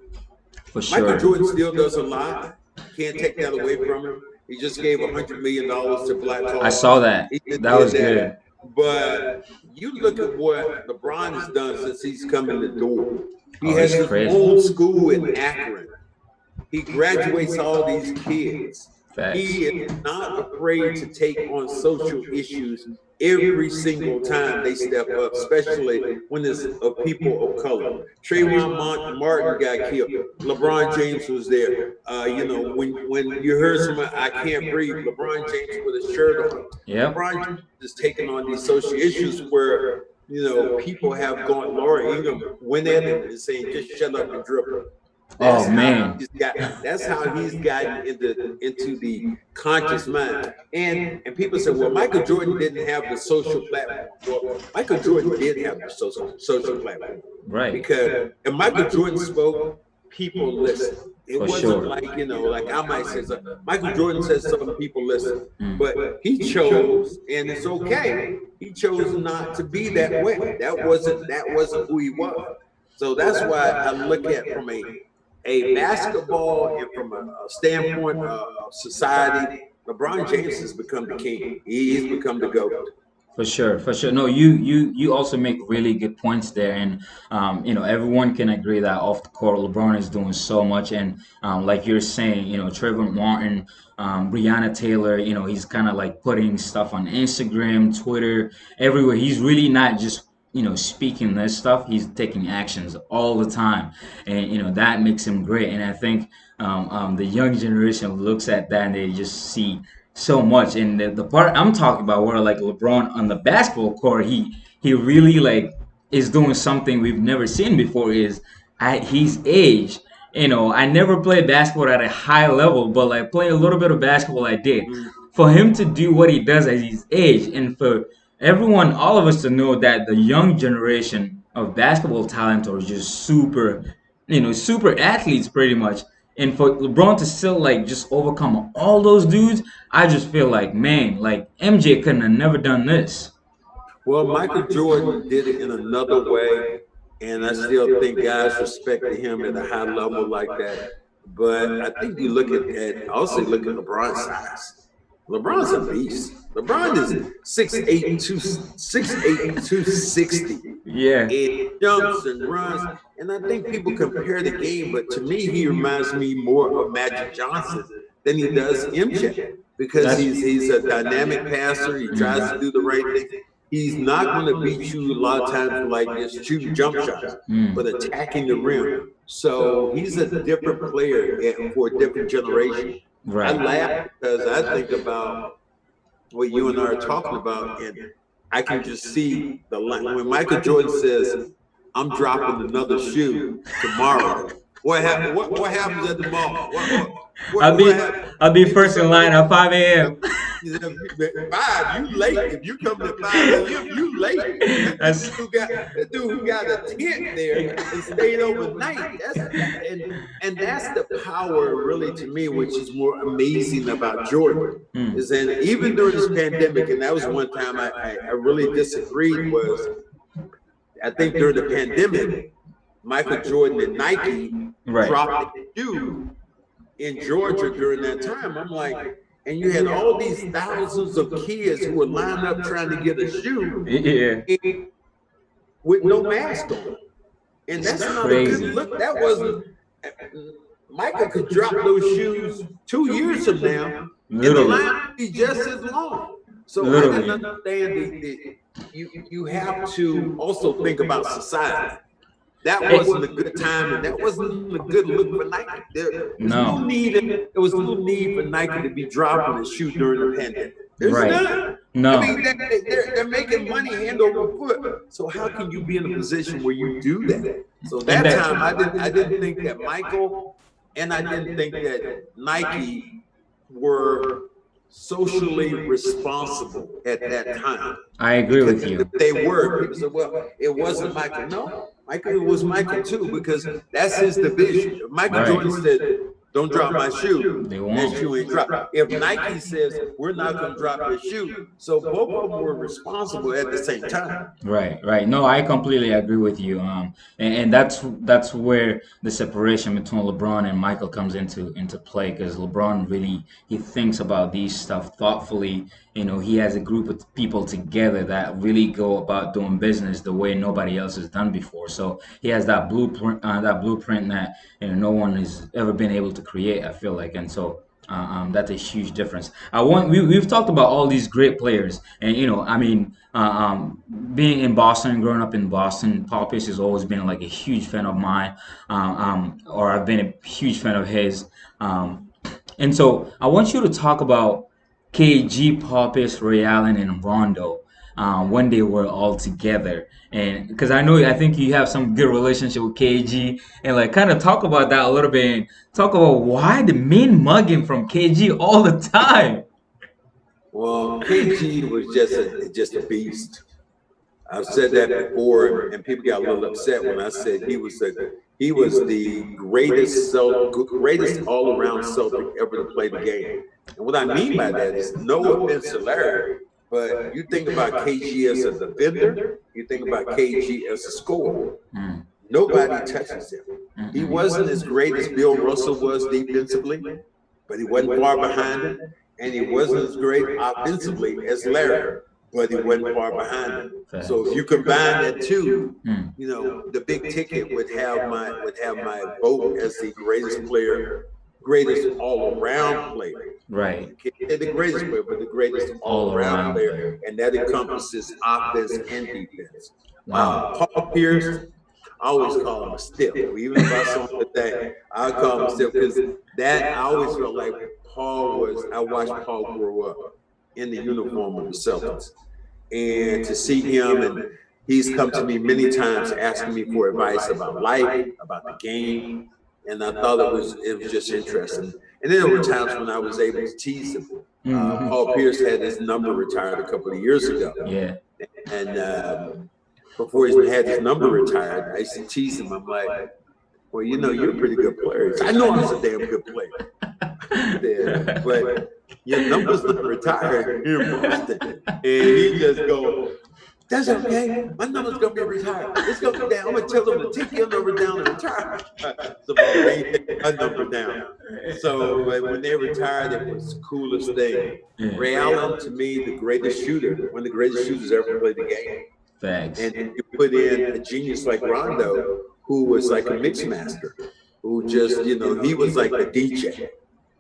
for Michael sure. Jordan still does a lot. Can't take that away from him. He just gave $100 million to black I saw cause. that. He just That did was that. good. But you look at what LeBron has done since he's come in the door. He Oh, has it's his crazy. own school in Akron. He graduates all these kids. Facts. He is not afraid to take on social issues every single time they step up, especially when it's of people of color. Trayvon Martin got killed. LeBron James was there. When you heard someone, I can't breathe, LeBron James with his shirt on. Yep. LeBron James is taking on these social issues where, people have gone, Laura Ingham went at him and saying, just shut up and dribble. Oh man. That's how he's gotten into the conscious mind. And people say, well, Michael Jordan didn't have the social platform. Well, Michael Jordan did have the social platform. Right. Because if Michael Jordan spoke, people listened. It For wasn't sure. like, like I might say something. Michael Jordan says something, people listen. Mm. But he chose, and it's okay, he chose not to be that way. That wasn't who he was. So that's why I look at from a basketball and from a standpoint of society, LeBron James has become the king. He's become the GOAT. For sure, for sure. No, you also make really good points there, and everyone can agree that off the court, LeBron is doing so much, and like you're saying, Trayvon Martin, Breonna Taylor, he's kind of like putting stuff on Instagram, Twitter, everywhere. He's really not just speaking this stuff. He's taking actions all the time, and that makes him great. And I think the young generation looks at that and they just see so much. And the part I'm talking about, where like LeBron on the basketball court, he really like is doing something we've never seen before. Is at his age. I never played basketball at a high level, but like playing a little bit of basketball, I did. For him to do what he does at his age, and for everyone, all of us to know that the young generation of basketball talent are just super athletes pretty much. And for LeBron to still like just overcome all those dudes, I just feel like, man, like MJ couldn't have never done this. Well, Michael Jordan did it in another way, and I still think guys respected him at a high level like that. But I think you look at also look at LeBron's size. LeBron's a beast. LeBron is 6'8", 260. Yeah. It jumps and runs. And I think people compare the game, but to me, he reminds me more of Magic Johnson than he does MJ because he's a dynamic passer. He tries to do the right thing. He's not going to beat you a lot of times like this shooting jump shots, but attacking the rim. So he's a different player for a different generation. Right. I laugh because I think about what you and I are talking about, and I can just see the line. When Michael Jordan says, I'm dropping another shoe tomorrow, What happens at the mall? I'll What be happens? I'll be People first in come line at 5 a.m. he said, 5, you late. If you come at 5 a.m., you late. That's The dude who got a tent there and stayed overnight. And that's the power, really, to me, which is more amazing about Jordan. Is that even during this pandemic, and that was one time I really disagreed, was I think during the pandemic, Michael Jordan and Nike right. dropped a shoe in Georgia during that time. I'm like, and you had all these thousands of kids who were lined up trying to get a shoe with no mask on. And that's not a good look. That wasn't, Michael could drop those shoes 2 years from now, and the line would be just as long. So I didn't understand you have to also think about society. That wasn't a good time, and that wasn't a good look for Nike. There was no need for Nike to be dropping a shoe during the pandemic. There's none. No. I mean, they're making money hand over foot. So how can you be in a position where you do that? So that time, I didn't think that Michael, and I didn't think that Nike were socially responsible at that time. I agree with you. They were. People said, well, it wasn't Michael. No, Michael was Michael too, because that's his division. If Michael Jordan said, don't drop my shoe, that shoe ain't drop. If Nike says, we're not going to drop your shoe, so both of them were responsible at the same time. Right. No, I completely agree with you. And that's where the separation between LeBron and Michael comes into play, because LeBron really, he thinks about these stuff thoughtfully. You know, he has a group of people together that really go about doing business the way nobody else has done before. So he has that blueprint that no one has ever been able to create, I feel like. And so that's a huge difference. We've talked about all these great players, and I mean, being in Boston, growing up in Boston, Paul Pierce has always been like a huge fan of mine, or I've been a huge fan of his. And so I want you to talk about KG, Paul Pierce, Ray Allen, and Rondo. When they were all together, and because I think you have some good relationship with KG, and like kind of talk about that a little bit, and talk about why the men mugging from KG all the time. Well, KG was just a beast. I've said that before, and people got a little upset when I said he was the greatest all-around Celtic ever to play the game. And what I mean by that is, no offense to Larry, but you think about KG as a defender, you think about KG as a scorer. Nobody touches him. He wasn't as great as Bill Russell was defensively, but he wasn't far behind him, and he wasn't as great offensively as Larry, but he wasn't far behind him. So if you combine that two, the big ticket would have my vote as the greatest all-around player. Right. The greatest player, but the greatest all-around player, and that encompasses offense and defense. Paul Pierce, I always call him a stiff. Even if I saw him today, I call him a stiff, because I always felt like I watched Paul grow up in the uniform of the Celtics. And to see him, and he's come to me many times asking me for advice about life, about the game, and I thought it was just interesting. And then there were times when I was able to tease him. Paul Pierce had his number retired a couple of years ago. Yeah. And before he had his number retired, I used to tease him. I'm like, well, you're a pretty good player. I know I was a damn good player. Yeah, but your number's not retired here in Boston. And he just go, that's okay. My number's going to be retired. It's going to be down. I'm going to tell them to take your number down and retire. So they take my number down. So when they retired, it was the coolest thing. Ray Allen, to me, the greatest shooter, one of the greatest shooters ever played the game. Thanks. And you put in a genius like Rondo, who was like a mix master, who just, he was like the DJ.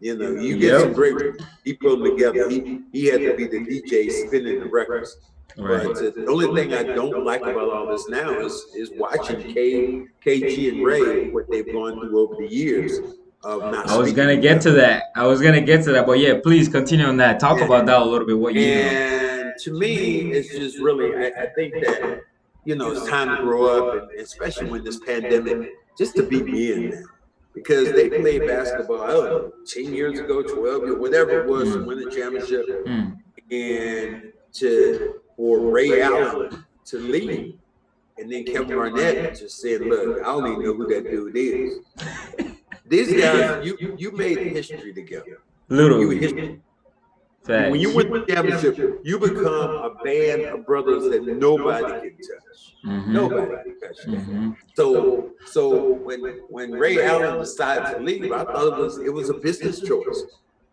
You get some great, he put them together. He had to be the DJ spinning the records. Right. But the only thing I don't like about all this now is watching KG and Ray, what they've gone through over the years of not. I was gonna get to that. But yeah, please continue on that. Talk about that a little bit. What you know. And to me, it's just really, I think that it's time to grow up, and especially when this pandemic, just to be men now. because they played basketball, I don't know, 10 years ago, 12 years, whatever it was, to win the championship. And for Ray Allen to leave. And then Kevin Garnett just said, look, I don't even know who that dude is. These guys, you made history together. Literally. When you win the championship, you become a band of brothers that nobody can touch. Nobody can touch that. So when Ray Allen decided to leave, I thought it was a business choice.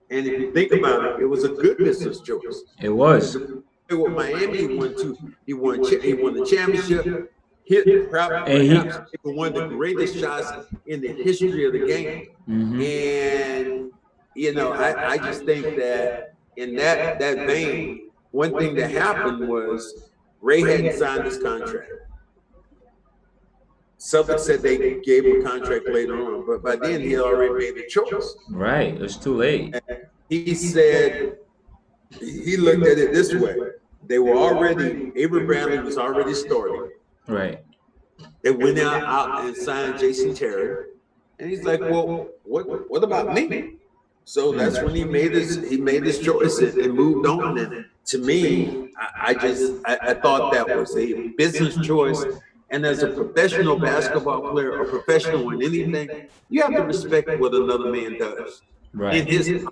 And if you think about it, it was a good business choice. It was. With Miami, he won the championship. Perhaps one of the greatest shots in the history of the game. And I just think that in that vein, one thing that happened was Ray hadn't signed his contract. Celtics said they gave him a contract later on, but by then he had already made the choice. Right, it was too late. And he said he looked at it this way: they were already, Avery Bradley was already starting. Right. They went out and signed Jason Terry, and he's like, "Well, what about me?" So that's when he made his choice and moved on. And to me, I thought that was a business choice. And as a professional basketball player or professional in anything, you have to respect what another man does. Right. In his,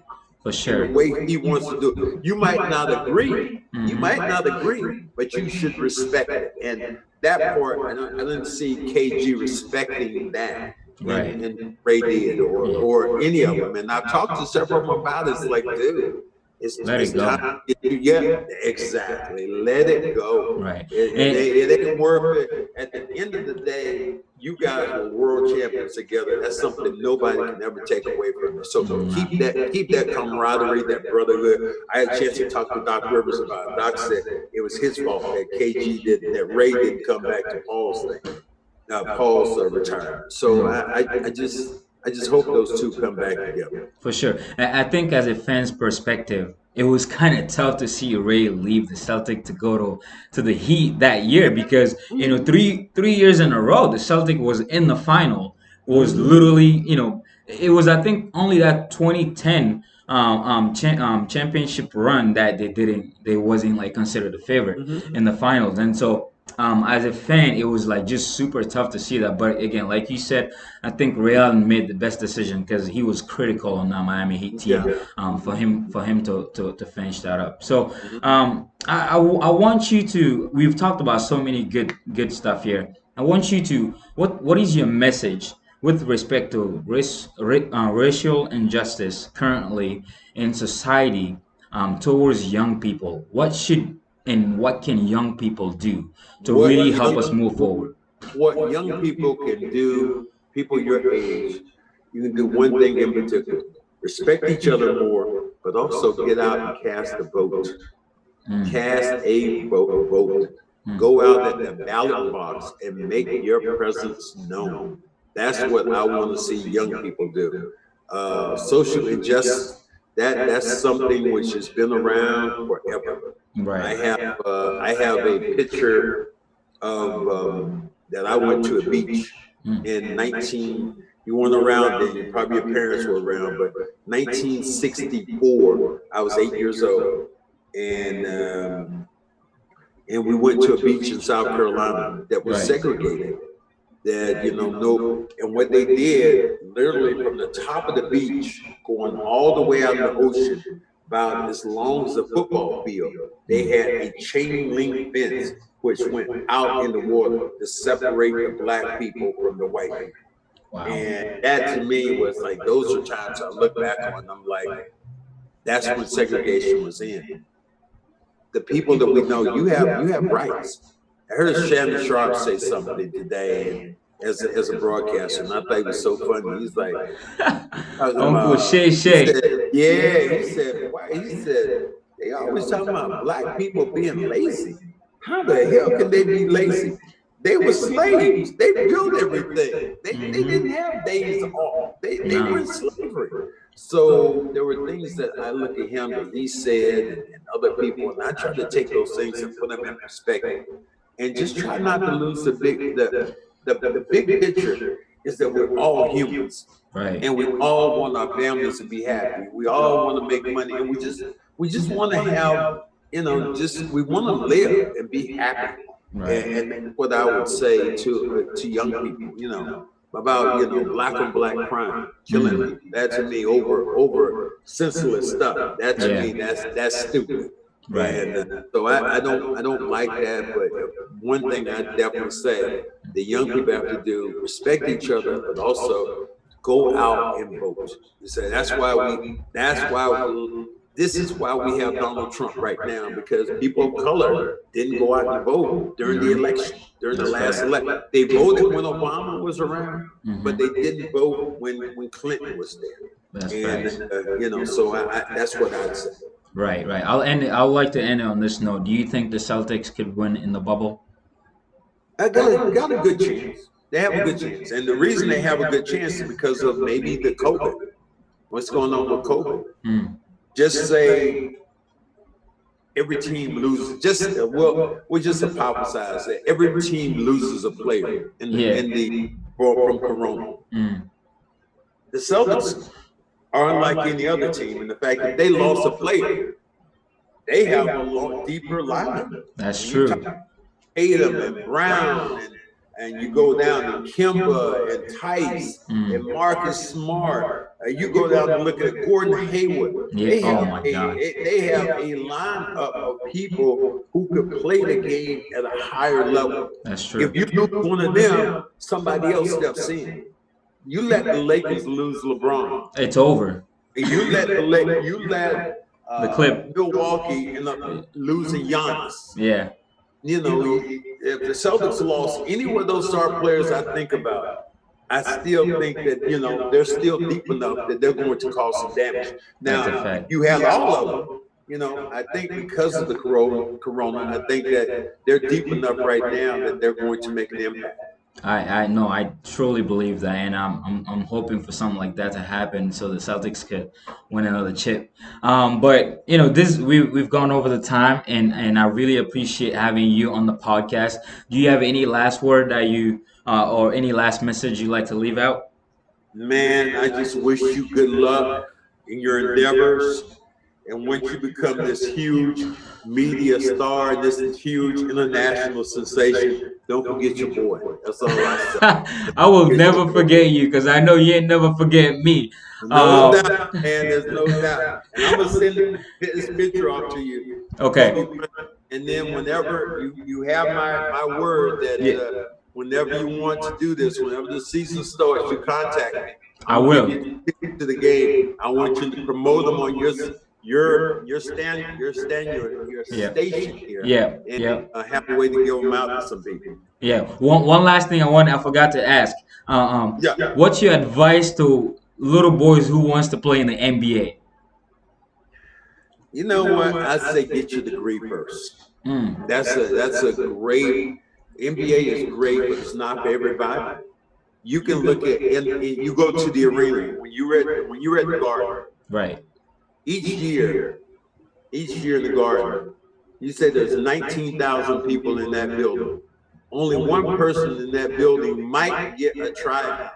for sure, the way he wants to do it. You might not agree. You might not agree, but you should respect it. And that part, I didn't see KG respecting that. Right. And Ray did, or any of them. And I've talked to several of them about it. It's like, dude, it's time. Yeah, exactly. Let it go. Right. It ain't worth it. At the end of the day, you guys were world champions together. That's something nobody can ever take away from you. So keep that camaraderie, that brotherhood. I had a chance to talk to Doc Rivers about it. Doc said it was his fault that KG didn't, that Ray didn't come back to Paul's thing. Paul's retirement. So I just hope those two come back together. For sure. I think as a fan's perspective, it was kind of tough to see Ray leave the Celtic to go to the Heat that year because, three years in a row, the Celtic was in the final. Was literally, it was, I think, only that 2010 championship run that they wasn't like considered a favorite in the finals. And so as a fan, it was like just super tough to see that. But again, like you said, I think Ray Allen made the best decision because he was critical on that Miami Heat team for him to finish that up. So I want you to. We've talked about so many good stuff here. I want you to. What is your message with respect to racial injustice currently in society towards young people? What can young people do to really help us move forward? What young people can do, people your age, you can do one thing in particular: respect each other more, but also get out and cast a vote. Cast a vote. Go out at the ballot box and make your presence known. That's what I want to see young people do. Social injustice. That's something which has been around forever. Right. I have a picture of that I went to a beach in 19. You weren't around then. Probably your parents were around, but 1964. I was 8 years old, and we went to a beach in South Carolina that was segregated. That and what they did, literally from the top of the beach, going all the way out in the ocean, about as long as a football field, they had a chain link fence which went out in the water to separate the black people from the white people. Wow. And that to me was like, those are times I look back on, I'm like, that's when segregation was in. The people that we know, you have rights. I heard Shannon Sharp say something today as a broadcaster, and I thought it was so funny. He's like, Uncle Shay. He said, he said, they always talking about black people being lazy. How the hell can they be lazy? They were slaves. They built everything. They didn't have days off. They were in slavery. So there were things that I look at him that he said and other people, and I try to take those things and put them in perspective, and just try not to lose the big picture. is that we're all humans, Right. and we all want our families to be happy. We all want to make money, and we just want to have, just we want to live and be happy. And Right. that's what I would say to young people, about black on black crime, killing Mm. people. That to me, over senseless stuff. That to Yeah. me, that's stupid. Right. And so I don't like that. But one thing I definitely say, the young people have to do, respect each other, but also go out and vote. You say this is why we have Donald Trump right now, because people of color didn't go out and vote during the election, during the That's last right. election. They voted when Obama was around, but they Hmm. didn't vote when Clinton was That's there. And facts. so that's what I'd say. Right, right. I'll like to end it on this note. Do you think the Celtics could win in the bubble? I got a good chance. They have a good chance, and the reason they have a good chance is because of maybe the COVID. What's going on with COVID? Mm. Just say every team loses. We'll just hypothesize that every team loses a player Yeah. from Corona. Mm. The Celtics are unlike any other team in the fact that they lost a player. They have a lot deeper lineup. That's When you talk true. Tatum and Brown, and you go down to Kimba and Tice and Mm. Marcus Smart. You go down and look at Gordon Hayward. Yeah. They Oh have my a God. they have a lineup of people who could play the game at a higher level. That's If true. you lose one of them, somebody else steps in. You let the Lakers lose LeBron. It's over. You let The clip. Milwaukee end up losing Giannis. Yeah. If the Celtics lost any of those star players I think about, I still think that they're still deep enough that they're going to cause some damage. That's a Now, if fact. you had all of them, I think because of the corona, I think that they're deep enough right now that they're going to make an impact. I know I truly believe that, and I'm hoping for something like that to happen so the Celtics could win another chip. But this we've gone over the time, and I really appreciate having you on the podcast. Do you have any last word that you or any last message you'd like to leave out? Man, I just wish you good luck in your endeavors. And once you become this huge media star and this huge international sensation, don't forget your boy. That's all I say. I will Forget your never boy. forget you because I know you ain't never forget me. No Uh, doubt, man. There's no doubt. And I'm gonna send this picture off to you. It's gonna be okay. fun. And then whenever you have my word that Yeah, whenever you want to do this, whenever the season starts, you contact me. I I'm gonna give will. you tickets to the game. I want you to promote them on your Yeah. station here, Yeah. and Yeah. have a way to give them out to some people. Yeah. One last thing I forgot to ask. Yeah, What's your advice to little boys who wants to play in the NBA? you know what? I say get your degree first. Mm. That's a great. NBA is great, but it's not for everybody. You can look at and you go to the arena when you're at the Garden Right. each year in the Garden. You say there's 19,000 people in that building. Only one person in that building might get a tryout.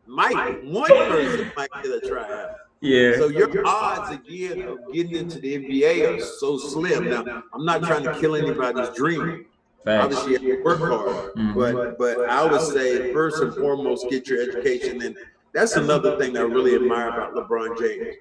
One person might get a tryout. Yeah. So your odds again of getting into the NBA are so slim. Now, I'm not trying to kill anybody's dream. Facts. Obviously, you have to work hard, Mhm. but I would say first and foremost, get your education. And that's another thing I really admire about LeBron James.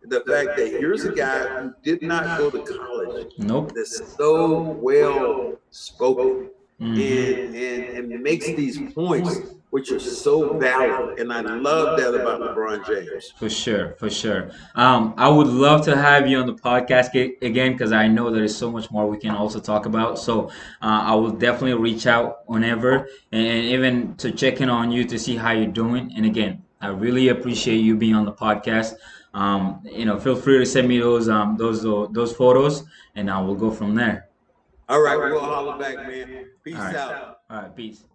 The fact that here's a guy who did not go to college Nope. that's so well spoken Mhm. and makes these points which are so valid. And I love that about LeBron James. For sure, for sure. I would love to have you on the podcast again because I know there is so much more we can also talk about. So I will definitely reach out whenever, and even to check in on you to see how you're doing. And again, I really appreciate you being on the podcast. Feel free to send me those photos, and I will go from there. All right, we'll holler back, man. All Peace right, out. all right, peace.